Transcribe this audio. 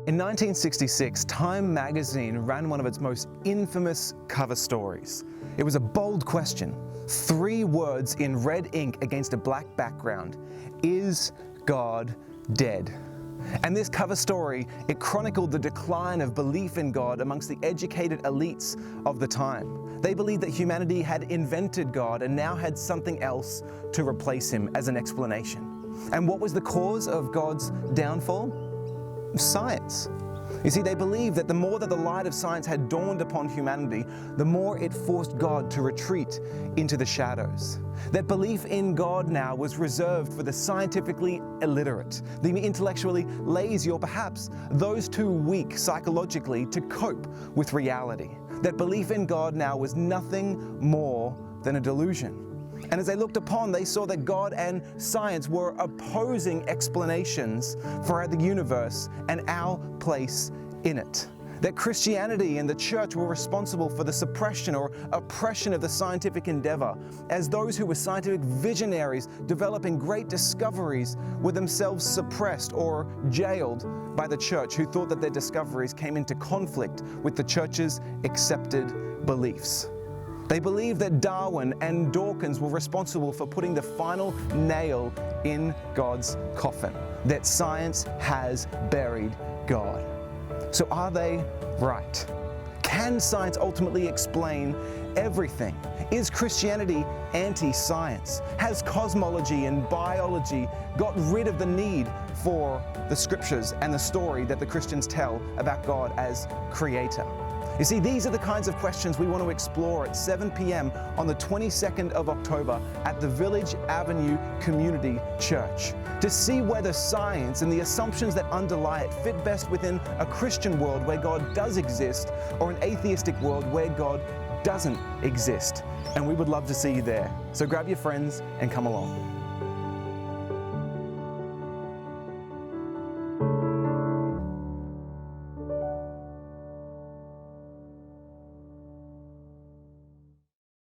In 1966, Time magazine ran one of its most infamous cover stories. It was a bold question, 3 words in red ink against a black background. Is God dead? And this cover story, it chronicled the decline of belief in God amongst the educated elites of the time. They believed that humanity had invented God and now had something else to replace him as an explanation. And what was the cause of God's downfall? Science. You see, they believed that the more that the light of science had dawned upon humanity, the more it forced God to retreat into the shadows. That belief in God now was reserved for the scientifically illiterate, the intellectually lazy, or perhaps those too weak psychologically to cope with reality. That belief in God now was nothing more than a delusion. And as they looked upon, they saw that God and science were opposing explanations for the universe and our place in it. That Christianity and the church were responsible for the suppression or oppression of the scientific endeavor, as those who were scientific visionaries developing great discoveries were themselves suppressed or jailed by the church, who thought that their discoveries came into conflict with the church's accepted beliefs. They believed that Darwin and Dawkins were responsible for putting the final nail in God's coffin, that science has buried God. So are they right? Can science ultimately explain everything? Is Christianity anti-science? Has cosmology and biology got rid of the need for the scriptures and the story that the Christians tell about God as creator? You see, these are the kinds of questions we want to explore at 7 p.m. on the 22nd of October at the Village Avenue Community Church, to see whether science and the assumptions that underlie it fit best within a Christian world where God does exist, or an atheistic world where God doesn't exist. And we would love to see you there. So grab your friends and come along.